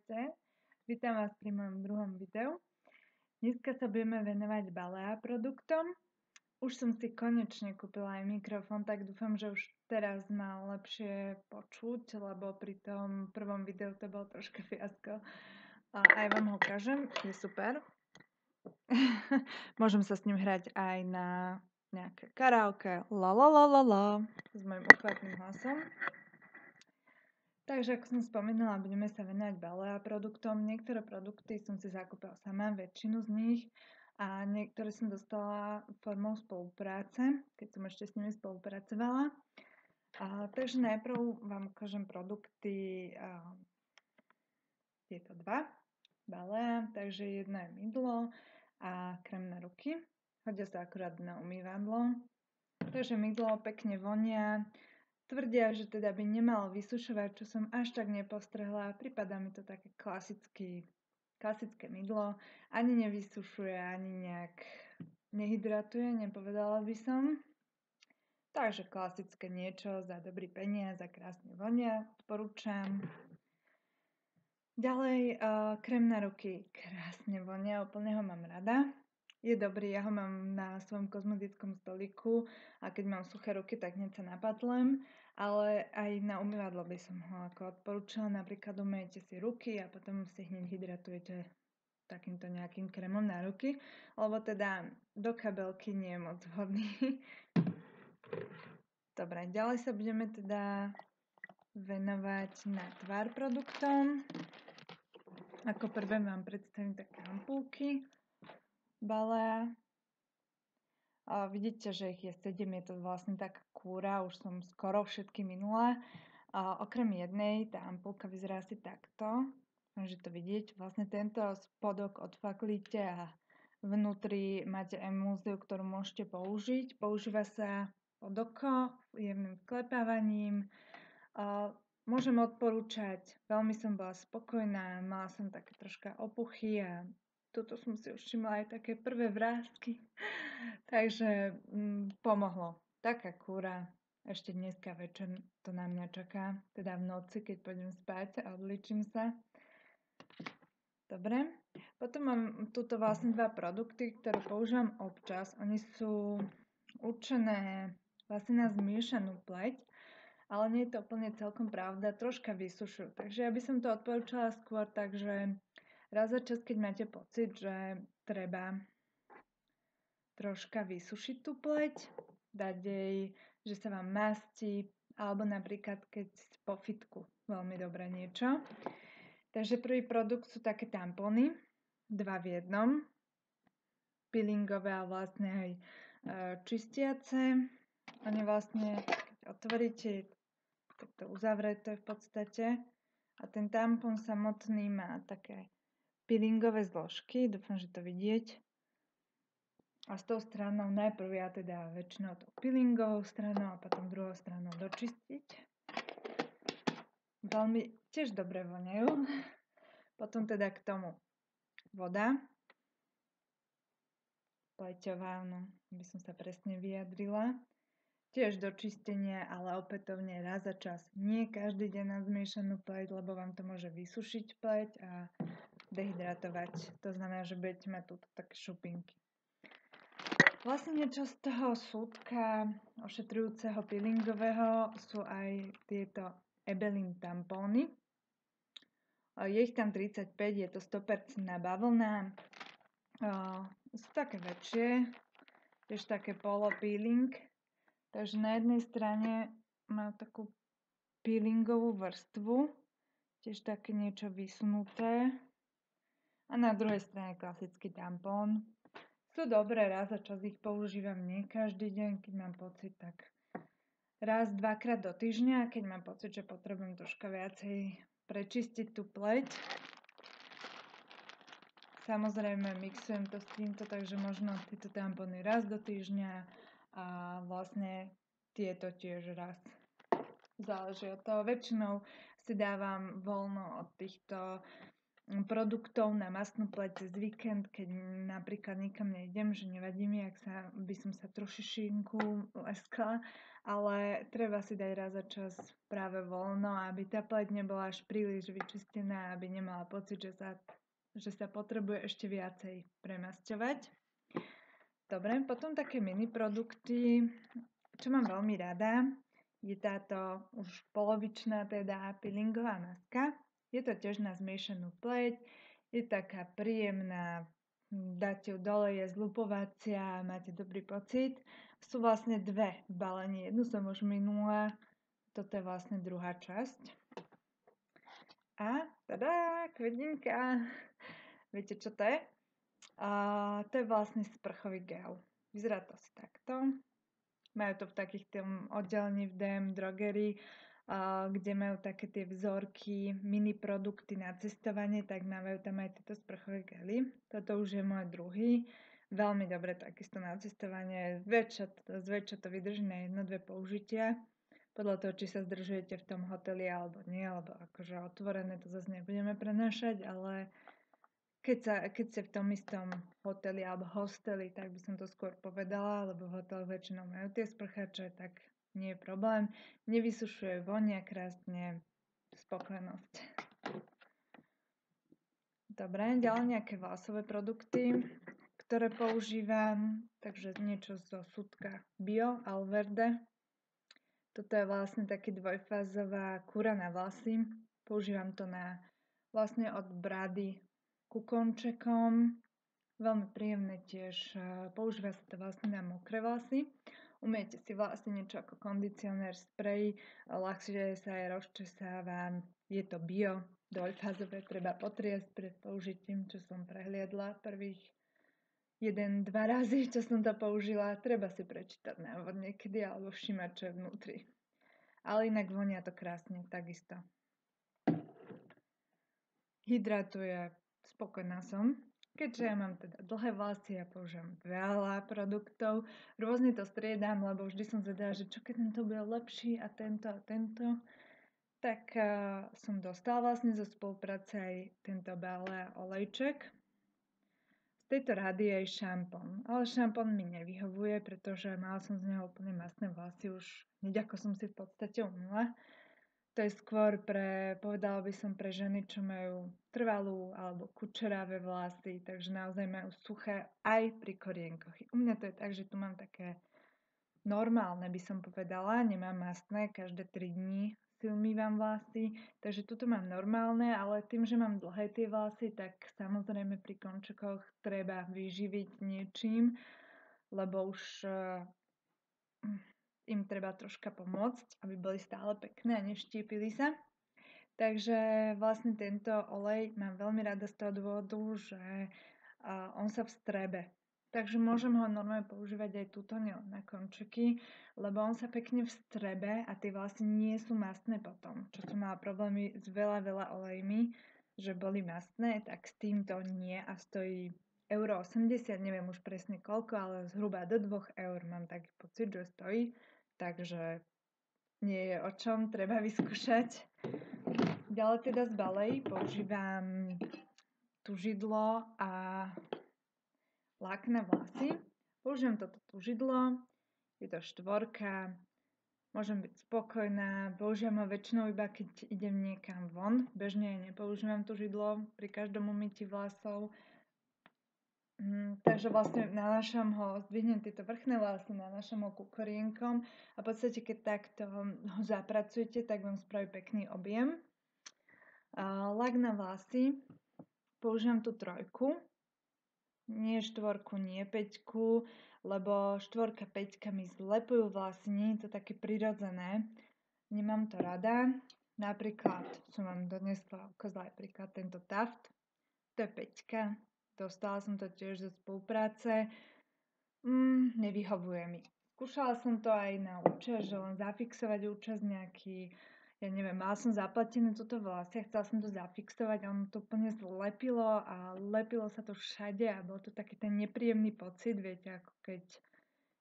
Ahojte, vítam vás pri mojom druhom videu. Dneska sa budeme venovať Balea produktom. Už som si konečne kúpila aj mikrofón, tak dúfam, že už teraz ma lepšie počuť, lebo pri tom prvom videu to bolo troška fiasko. A aj vám ho ukážem, je super. Môžem sa s ním hrať aj na nejaké karaoke, s mojim uchvatným hlasom. Takže ako som spomínala, budeme sa venovať Balea produktom. Niektoré produkty som si zakúpila sama, väčšinu z nich, a niektoré som dostala formou spolupráce, keď som ešte s nimi spolupracovala. Takže najprv vám ukážem produkty, tieto dva, Balea, takže jedno je mydlo a krém na ruky. Hodia sa akurát na umývadlo. Takže mydlo pekne vonia. Tvrdia, že teda by nemalo vysušovať, čo som až tak nepostrehla. Prípada mi to také klasické mydlo. Ani nevysušuje, ani nejak nehydratuje, nepovedala by som. Takže klasické niečo za dobrý peniaz a krásne vonia. Odporúčam. Ďalej krém na ruky. Krásne vonia, úplne ho mám rada. Je dobrý, ja ho mám na svojom kozmetickom stoliku a keď mám suché ruky, tak hneď sa napatlem, ale aj na umývadlo by som ho ako odporúčala. Napríklad umýjete si ruky a potom si hneď hydratujete takýmto nejakým krémom na ruky, lebo teda do kabelky nie je moc vhodný. Dobre, ďalej sa budeme teda venovať na tvár produktom. Ako prvé vám predstavím také ampulky Balea. Vidíte, že ich je 7, je to vlastne taká kúra, už som skoro všetky minula. Okrem jednej, tá ampulka vyzerá asi takto, môžete to vidieť. Vlastne tento spodok odfaklíte a vnútri máte emúziu, ktorú môžete použiť. Používa sa pod oko, jemným vklepávaním. Môžem odporúčať, veľmi som bola spokojná, mala som také troška opuchy a tuto som si už všimla aj také prvé vrásky. Takže pomohlo. Taká kúra. Ešte dneska večer to na mňa čaká. Teda v noci, keď pôjdem spať a odličím sa. Dobre. Potom mám tuto vlastne dva produkty, ktoré používam občas. Oni sú určené vlastne na zmiešanú pleť, ale nie je to úplne celkom pravda. Troška vysušujú. Takže ja by som to odporúčala skôr tak, že raz za čas, keď máte pocit, že treba troška vysušiť tú pleť, dať jej, že sa vám mastí, alebo napríklad keď po fitku veľmi dobré niečo. Takže prvý produkt sú také tampóny, 2 v jednom, peelingové a vlastne aj čistiace. Oni vlastne, keď otvoríte, tak to uzavreté v podstate. A ten tampón samotný má také peelingové zložky, dúfam, že to vidieť. A s tou stranou najprv ja teda väčšinou tou peelingovou stranou a potom druhou stranou dočistiť. Veľmi tiež dobre voňajú. Potom teda k tomu voda. Pleťová, aby som sa presne vyjadrila. Tiež do čistenia, ale opätovne raz za čas. Nie každý deň na zmiešanú pleť, lebo vám to môže vysušiť pleť a dehydratovať. To znamená, že budete mať túto také šupinky. Vlastne niečo z toho súdka ošetrujúceho peelingového sú aj tieto Ebelin tampóny. Je ich tam 35, je to 100% bavlna. Sú také väčšie, tiež také polo peeling. Takže na jednej strane má takú peelingovú vrstvu, tiež také niečo vysunuté. A na druhej strane klasický tampón. Sú dobré, raz za čas ich používam, nie každý deň, keď mám pocit, tak raz, dvakrát do týždňa, keď mám pocit, že potrebujem troška viacej prečistiť tú pleť. Samozrejme mixujem to s týmto, takže možno tieto tampóny raz do týždňa a vlastne tieto tiež raz. Záleží od toho. Väčšinou si dávam voľno od týchto produktov na mastnú pleť cez víkend, keď napríklad nikam nejdem, že nevadí mi, ak by som sa trošičinku leskla, ale treba si dať raz za čas práve voľno, aby tá pleť nebola až príliš vyčistená, aby nemala pocit, že sa potrebuje ešte viacej premasťovať. Dobre, potom také mini produkty, čo mám veľmi rada, je táto už polovičná teda peelingová maska. Je to tiež na zmiešanú pleť, je taká príjemná, dáte ju dole, je zlupovacia, máte dobrý pocit. Sú vlastne dve v balení, jednu som už minula, toto je vlastne druhá časť. A tada, kvedinka, viete čo to je? To je vlastne sprchový gel. Vyzerá to asi takto. Majú to v takých tým oddelení v DM drogerii, kde majú také tie vzorky, mini produkty na cestovanie, tak majú tam aj tieto sprchové gely. Toto už je môj druhý. Veľmi dobre takisto na cestovanie. Zväčša to vydrží na 1-2 použitia. Podľa toho, či sa zdržujete v tom hoteli alebo nie, alebo akože otvorené to zase nebudeme prenášať, ale keď ste v tom istom hoteli alebo hosteli, tak by som to skôr povedala, lebo v hoteloch väčšinou majú tie sprchače, tak nie je problém. Nevysušuje, vonia krásne, spokojnosť. Dobre, ďalej nejaké vlasové produkty, ktoré používam, takže niečo zo súdka Bio Alverde. Toto je vlastne taký dvojfázová kúra na vlasy. Používam to na vlastne od brady ku končekom. Veľmi príjemné tiež. Používa sa to vlastne na mokré vlasy. Umiete si vlastne niečo ako kondicionér, sprej, ľahšie sa aj rozčesáva. Je to bio, dvojfázové, treba potriasť pred použitím, čo som prehliadla prvých 1-2 razy, čo som to použila. Treba si prečítať návod niekedy alebo všimať, čo je vnútri. Ale inak vonia to krásne, takisto. Hydratuje, spokojná som. Keďže ja mám teda dlhé vlasy, ja používam veľa produktov, rôzne to striedam, lebo vždy som zvedala, že čo keď tento bude lepší a tento. Tak som dostala vlastne zo spolupráce aj tento Balea olejček. Z tejto rady je aj šampón, ale šampón mi nevyhovuje, pretože mala som z neho úplne masné vlasy už hneď ako som si v podstate umyla. To je skôr povedala by som pre ženy, čo majú trvalú alebo kučeravé vlasy, takže naozaj majú suché aj pri korienkoch. U mňa to je tak, že tu mám také normálne, by som povedala, nemám mastné, každé 3 dní si umývam vlasy, takže tuto mám normálne, ale tým, že mám dlhé tie vlasy, tak samozrejme pri končekoch treba vyživiť niečím, lebo už im treba troška pomôcť, aby boli stále pekné a neštípili sa. Takže vlastne tento olej mám veľmi rada z toho dôvodu, že on sa vstrebe. Takže môžem ho normálne používať aj túto, nielen na končeky, lebo on sa pekne vstrebe a tie vlastne nie sú mastné potom. Čo som mala problémy s veľa olejmi, že boli mastné, tak s týmto nie a stojí 1,80 €, neviem už presne koľko, ale zhruba do 2 € mám taký pocit, že stojí. Takže nie je o čom, treba vyskúšať. Ďalej teda z Balei používam tužidlo a lak na vlasy. Použijem toto tužidlo, je to 4, môžem byť spokojná, použijem ho väčšinou iba keď idem niekam von, bežne nepoužívam tužidlo pri každom umytí vlasov. Takže vlastne nanášam ho, zdvihnem tieto vrchné vlasy, nanášam ho ku korienkom a v podstate keď takto ho zapracujete, tak vám spraví pekný objem. Lak na vlasy, používam tú 3, nie 4, nie 5, lebo 4, 5 mi zlepujú vlasy, nie je to také prirodzené, nemám to rada. Napríklad som vám donesla ukázala aj príklad tento Taft, to je 5, dostala som to tiež zo spolupráce, nevyhovuje mi. Skúšala som to aj na účas, že len zafixovať účas nejaký, ja neviem, mala som zaplatené toto vlasy a chcela som to zafixovať a ono to úplne zlepilo a lepilo sa to všade a bol to taký ten nepríjemný pocit, viete, ako keď,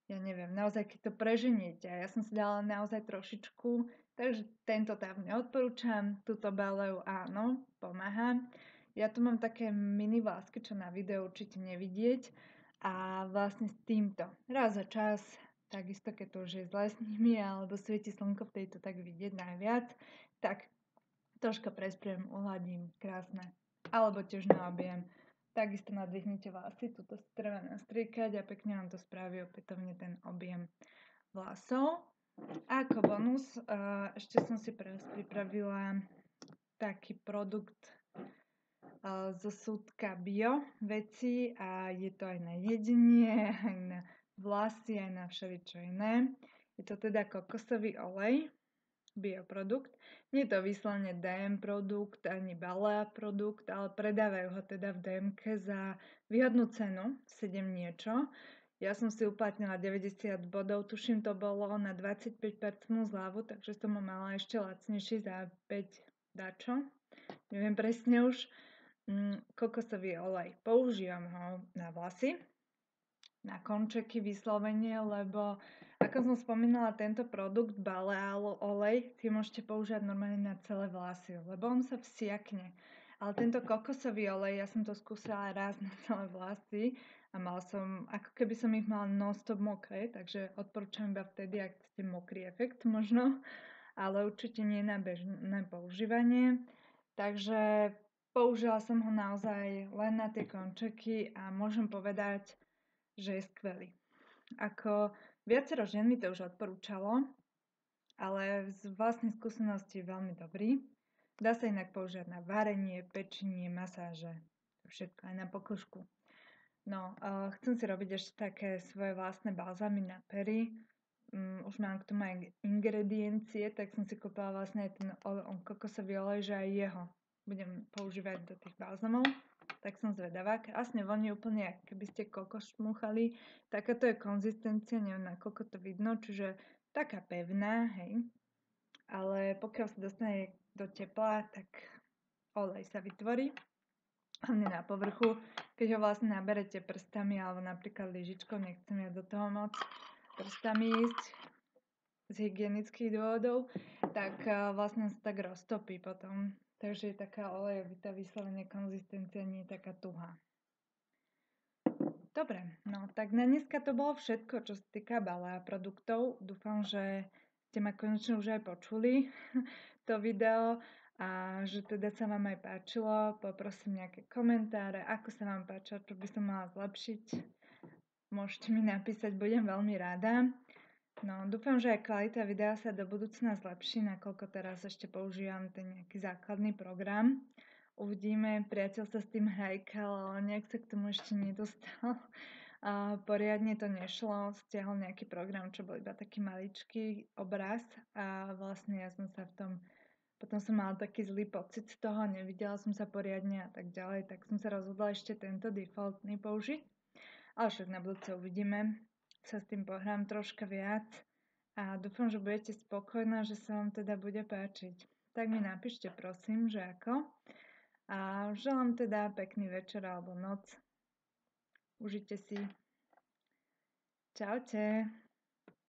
ja neviem, naozaj keď to preženiete a ja som si dala naozaj trošičku, takže tento tam neodporúčam, túto Baleu áno, pomáha. Ja tu mám také mini vlásky, čo na videu určite nevidieť a vlastne s týmto raz za čas takisto keď to už je zle s nimi alebo svieti slnko v tejto tak vidieť najviac, tak troška prespriem, uhladím, krásne. Alebo tiež na objem. Takisto nadvihnite vlasy, tuto si treba nastriekať a pekne vám to spraví opätovne ten objem vlasov. A ako bonus ešte som si pripravila taký produkt zo súdka bio veci a je to aj na jedenie, aj na vlasy, aj na všeličo iné. Je to teda kokosový olej, bioprodukt. Nie je to vyslovene DM produkt ani Balea produkt, ale predávajú ho teda v DMke za výhodnú cenu, 7 niečo. Ja som si uplatnila 90 bodov, tuším to bolo na 25% zľavu, takže som ho mala ešte lacnejší za 5 dačo. Neviem presne už. Kokosový olej. Používam ho na vlasy, na končeky vyslovene, lebo ako som spomínala, tento produkt Balea olej si môžete používať normálne na celé vlasy, lebo on sa vsiakne. Ale tento kokosový olej, ja som to skúsila raz na celé vlasy a ako keby som ich mala non-stop mokré, takže odporúčam iba vtedy, ak chcete mokrý efekt možno, ale určite nie na bežné používanie. Takže použila som ho naozaj len na tie končeky a môžem povedať, že je skvelý. Ako viacero žien mi to už odporúčalo, ale z vlastnej skúsenosti je veľmi dobrý. Dá sa inak použiť na varenie, pečenie, masáže, všetko, aj na pokožku. No, chcem si robiť ešte také svoje vlastné balzamy na pery. Už mám k tomu aj ingrediencie, tak som si kúpila vlastne ten kokosový olej, že aj jeho budem používať do tých balzamov. Tak som zvedavá. Krásne voní úplne, ako keby ste kokos šmúchali. Takáto je konzistencia, neviem, nakoľko to vidno, čiže taká pevná, hej. Ale pokiaľ sa dostane do tepla, tak olej sa vytvorí. Hlavne na povrchu. Keď ho vlastne naberete prstami alebo napríklad lyžičkou, nechcem ja do toho moc prstami ísť z hygienických dôvodov, tak vlastne sa tak roztopí potom. Takže je taká olejovitá, vyslovene konzistencia nie je taká tuhá. Dobre, no tak na dneska to bolo všetko, čo sa týka Balea produktov. Dúfam, že ste ma konečne už aj počuli to video a že teda sa vám aj páčilo. Poprosím nejaké komentáre, ako sa vám páčilo, čo by som mala zlepšiť. Môžete mi napísať, budem veľmi rada. No, dúfam, že aj kvalita videa sa do budúcna zlepší, nakoľko teraz ešte používam ten nejaký základný program. Uvidíme, priateľ sa s tým hajkal, ale nejak sa k tomu ešte nedostal. Poriadne to nešlo, stiahol nejaký program, čo bol iba taký maličký obraz a vlastne ja som sa v tom, potom som mala taký zlý pocit z toho, nevidela som sa poriadne a tak ďalej, tak som sa rozhodla ešte tento defaultný použiť. Ale však na budúce uvidíme, sa s tým pohrám troška viac a dúfam, že budete spokojná, že sa vám teda bude páčiť. Tak mi napíšte prosím, že ako. A želám teda pekný večer alebo noc. Užite si. Čaute.